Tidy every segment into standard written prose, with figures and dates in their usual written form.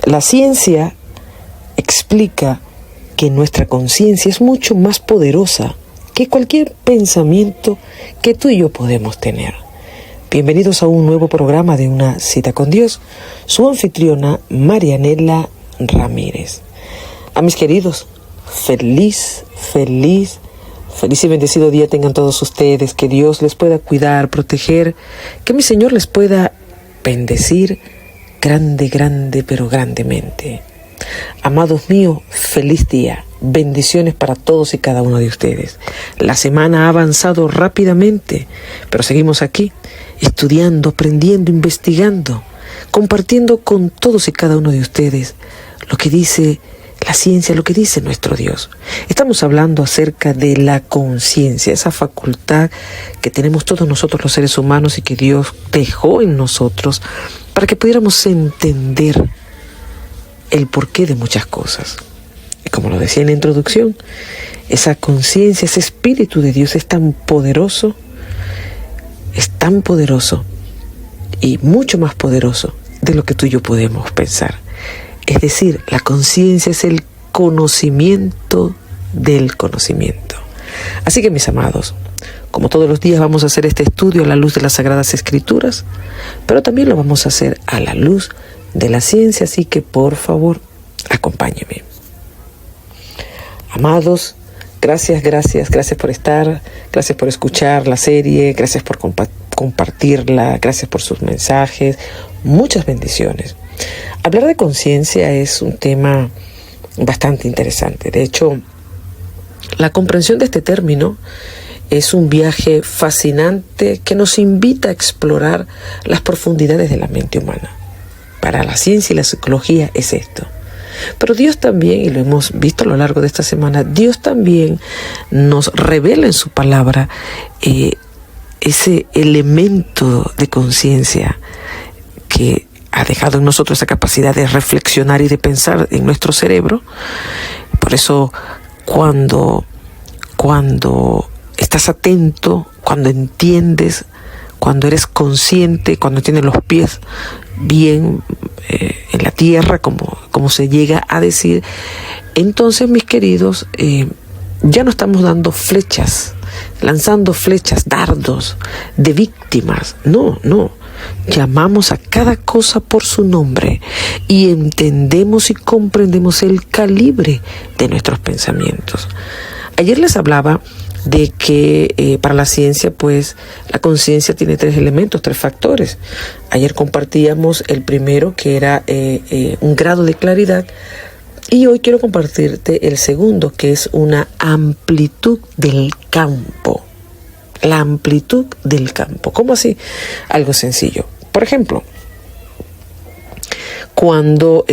La ciencia explica que nuestra conciencia es mucho más poderosa que cualquier pensamiento que tú y yo podemos tener. Bienvenidos a un nuevo programa de Una Cita con Dios, su anfitriona Marianela Ramírez. A mis queridos, feliz y bendecido día tengan todos ustedes, que Dios les pueda cuidar, proteger, que mi Señor les pueda bendecir grande, pero grandemente. Amados míos, feliz día, bendiciones para todos y cada uno de ustedes. La semana ha avanzado rápidamente, pero seguimos aquí, estudiando, aprendiendo, investigando, compartiendo con todos y cada uno de ustedes lo que dice la ciencia, lo que dice nuestro Dios. Estamos hablando acerca de la conciencia, esa facultad que tenemos todos nosotros los seres humanos y que Dios dejó en nosotros para que pudiéramos entender el porqué de muchas cosas. Y como lo decía en la introducción, esa conciencia, ese espíritu de Dios es tan poderoso y mucho más poderoso de lo que tú y yo podemos pensar. Es decir, la conciencia es el conocimiento del conocimiento. Así que, mis amados, como todos los días vamos a hacer este estudio a la luz de las Sagradas Escrituras, pero también lo vamos a hacer a la luz de la ciencia, así que por favor, acompáñeme. Amados, gracias por estar, gracias por escuchar la serie, gracias por compartirla, gracias por sus mensajes, muchas bendiciones. Hablar de conciencia es un tema bastante interesante. De hecho, la comprensión de este término es un viaje fascinante que nos invita a explorar las profundidades de la mente humana. Para la ciencia y la psicología es esto. Pero Dios también, y lo hemos visto a lo largo de esta semana, Dios también nos revela en su palabra ese elemento de conciencia que ha dejado en nosotros esa capacidad de reflexionar y de pensar en nuestro cerebro. Por eso cuando estás atento, cuando entiendes, cuando eres consciente, cuando tienes los pies bien en la tierra, como se llega a decir, entonces, mis queridos, ya no estamos dando flechas, lanzando flechas, dardos de víctimas. No. Llamamos a cada cosa por su nombre y entendemos y comprendemos el calibre de nuestros pensamientos. Ayer les hablaba de que para la ciencia, pues, la conciencia tiene tres elementos, tres factores. Ayer compartíamos el primero, que era un grado de claridad, y hoy quiero compartirte el segundo, que es una amplitud del campo. La amplitud del campo. ¿Cómo así? Algo sencillo. Por ejemplo, cuando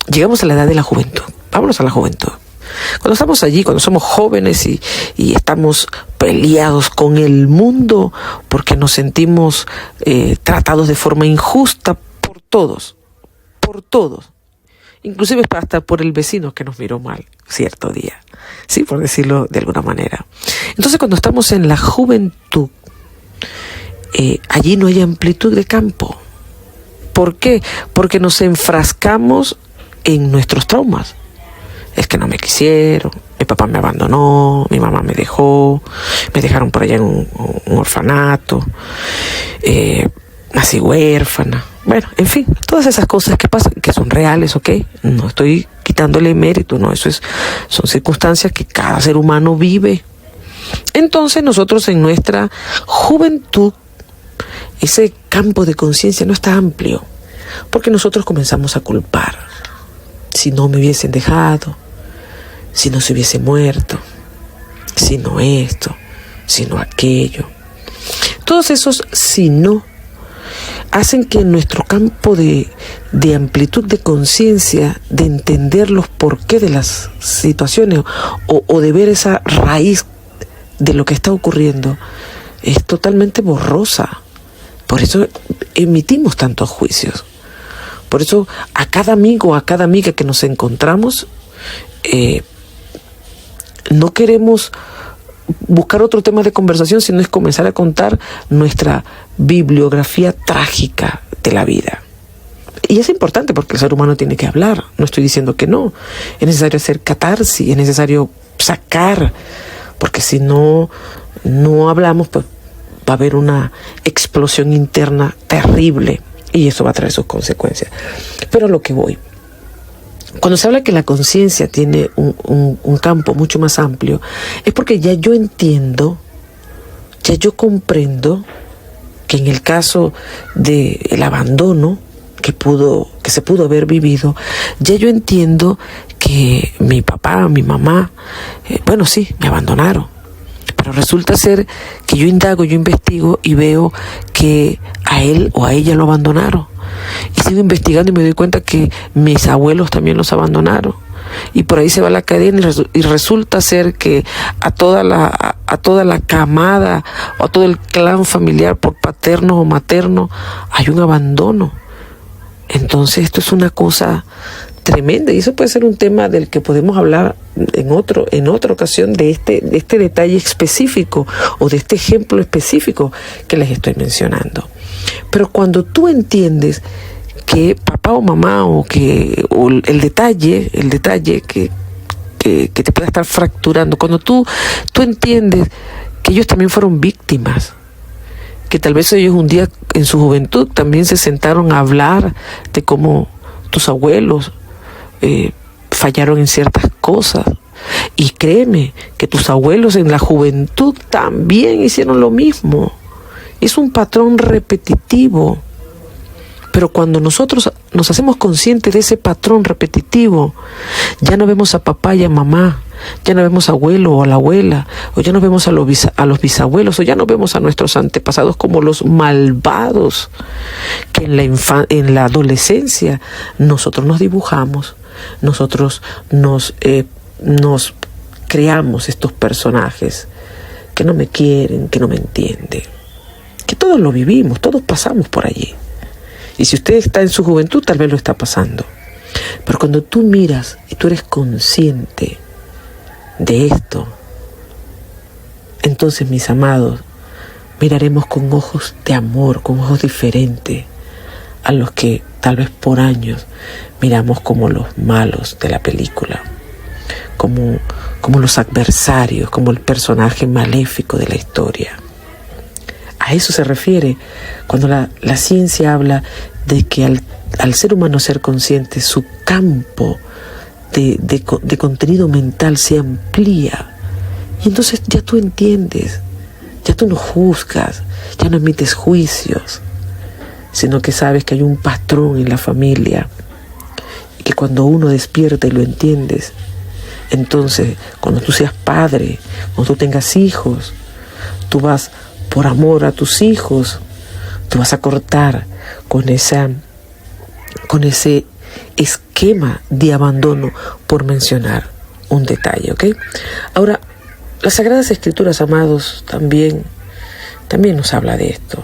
llegamos a la edad de la juventud, vámonos a la juventud. Cuando estamos allí, cuando somos jóvenes y estamos peleados con el mundo porque nos sentimos tratados de forma injusta por todos, inclusive hasta por el vecino que nos miró mal cierto día, sí, por decirlo de alguna manera. Entonces, cuando estamos en la juventud, allí no hay amplitud de campo. ¿Por qué? Porque nos enfrascamos en nuestros traumas. Es que no me quisieron, mi papá me abandonó, mi mamá me dejó, me dejaron por allá en un orfanato, nací huérfana. Bueno, en fin, todas esas cosas que pasan, que son reales, ¿ok? No estoy quitándole mérito, no, son circunstancias que cada ser humano vive. Entonces nosotros en nuestra juventud, ese campo de conciencia no está amplio, porque nosotros comenzamos a culpar. Si no me hubiesen dejado, si no se hubiese muerto, si no esto, si no aquello. Todos esos si no hacen que nuestro campo de amplitud de conciencia, de entender los porqués de las situaciones o de ver esa raíz de lo que está ocurriendo, es totalmente borrosa. Por eso emitimos tantos juicios. Por eso a cada amigo, a cada amiga que nos encontramos, no queremos buscar otro tema de conversación, sino es comenzar a contar nuestra bibliografía trágica de la vida. Y es importante porque el ser humano tiene que hablar. No estoy diciendo que no. Es necesario hacer catarsis, es necesario sacar, porque si no hablamos, pues va a haber una explosión interna terrible y eso va a traer sus consecuencias. Pero a lo que voy. Cuando se habla que la conciencia tiene un campo mucho más amplio, es porque ya yo entiendo, ya yo comprendo que en el caso del abandono que se pudo haber vivido, ya yo entiendo que mi papá, mi mamá, bueno, sí, me abandonaron. Pero resulta ser que yo indago, yo investigo y veo que a él o a ella lo abandonaron. Y sigo investigando y me doy cuenta que mis abuelos también los abandonaron. Y por ahí se va la cadena y resulta ser que a toda la camada o a todo el clan familiar por paterno o materno hay un abandono. Entonces esto es una cosa tremenda y eso puede ser un tema del que podemos hablar en otra ocasión de este detalle específico o de este ejemplo específico que les estoy mencionando. Pero cuando tú entiendes que papá o mamá o el detalle que te puede estar fracturando, cuando tú entiendes que ellos también fueron víctimas, que tal vez ellos un día en su juventud también se sentaron a hablar de cómo tus abuelos fallaron en ciertas cosas. Y créeme que tus abuelos en la juventud también hicieron lo mismo. Es un patrón repetitivo. Pero cuando nosotros nos hacemos conscientes de ese patrón repetitivo, ya no vemos a papá y a mamá, ya no vemos a abuelo o a la abuela, o ya no vemos a los bisabuelos, o ya no vemos a nuestros antepasados como los malvados que en la adolescencia nosotros nos dibujamos, nosotros nos creamos estos personajes que no me quieren, que no me entienden, que todos lo vivimos, todos pasamos por allí. Y si usted está en su juventud, tal vez lo está pasando. Pero cuando tú miras y tú eres consciente de esto, entonces, mis amados, miraremos con ojos de amor, con ojos diferentes a los que tal vez por años miramos como los malos de la película, como los adversarios, como el personaje maléfico de la historia. A eso se refiere cuando la ciencia habla de que al ser humano ser consciente, su campo de contenido mental se amplía. Y entonces ya tú entiendes, ya tú no juzgas, ya no emites juicios, sino que sabes que hay un patrón en la familia y que cuando uno despierta y lo entiendes, entonces cuando tú seas padre, cuando tú tengas hijos, tú vas por amor a tus hijos, tú vas a cortar con ese esquema de abandono, por mencionar un detalle, ¿ok? Ahora, las Sagradas Escrituras, amados, también nos habla de esto.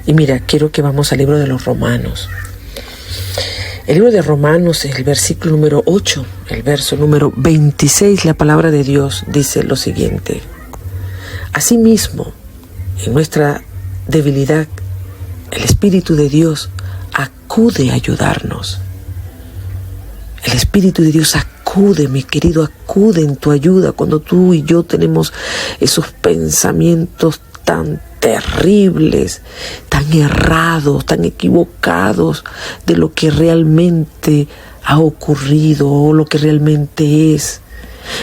Y mira, quiero que vamos al libro de los Romanos. El libro de Romanos, el versículo número 8, el verso número 26, la palabra de Dios dice lo siguiente: asimismo, en nuestra debilidad, el Espíritu de Dios acude a ayudarnos. El Espíritu de Dios acude, mi querido, acude en tu ayuda cuando tú y yo tenemos esos pensamientos tan terribles, tan errados, tan equivocados de lo que realmente ha ocurrido o lo que realmente es.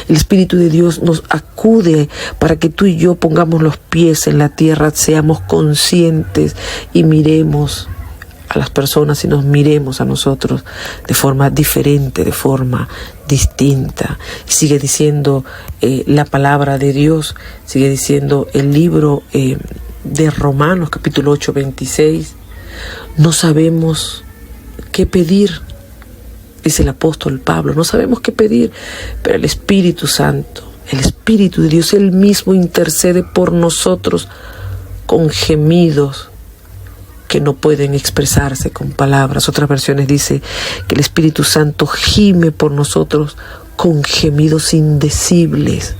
El Espíritu de Dios nos acude para que tú y yo pongamos los pies en la tierra, seamos conscientes y miremos a las personas y nos miremos a nosotros de forma diferente, de forma distinta. Sigue diciendo la palabra de Dios, sigue diciendo el libro de Romanos, capítulo 8, 26. No sabemos qué pedir, dice el apóstol Pablo, no sabemos qué pedir, pero el Espíritu Santo, el Espíritu de Dios, Él mismo intercede por nosotros con gemidos que no pueden expresarse con palabras. Otras versiones dice que el Espíritu Santo gime por nosotros con gemidos indecibles.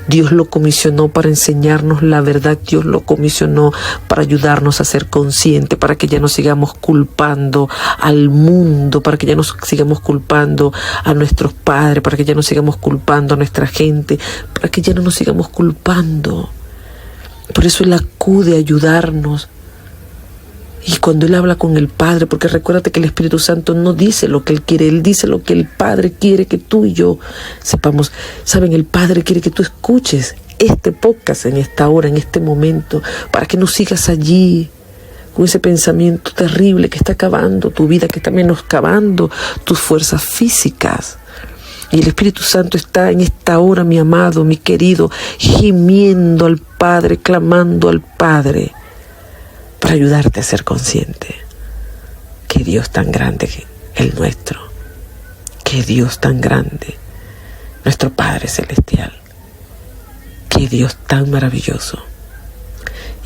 Dios lo comisionó para enseñarnos la verdad. Dios lo comisionó para ayudarnos a ser conscientes, para que ya no sigamos culpando al mundo, para que ya no sigamos culpando a nuestros padres, para que ya no sigamos culpando a nuestra gente, para que ya no nos sigamos culpando. Por eso Él acude a ayudarnos. Y cuando Él habla con el Padre, porque recuérdate que el Espíritu Santo no dice lo que Él quiere, Él dice lo que el Padre quiere que tú y yo sepamos. Saben, el Padre quiere que tú escuches este podcast en esta hora, en este momento, para que no sigas allí con ese pensamiento terrible que está acabando tu vida, que está menoscabando tus fuerzas físicas. Y el Espíritu Santo está en esta hora, mi amado, mi querido, gimiendo al Padre, clamando al Padre, para ayudarte a ser consciente. Qué Dios tan grande el nuestro. Qué Dios tan grande, nuestro Padre Celestial. Qué Dios tan maravilloso.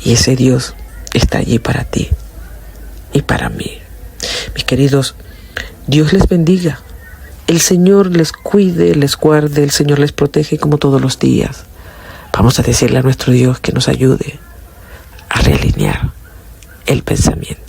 Y ese Dios está allí para ti y para mí. Mis queridos, Dios les bendiga. El Señor les cuide, les guarde, el Señor les protege como todos los días. Vamos a decirle a nuestro Dios que nos ayude a realinear el pensamiento.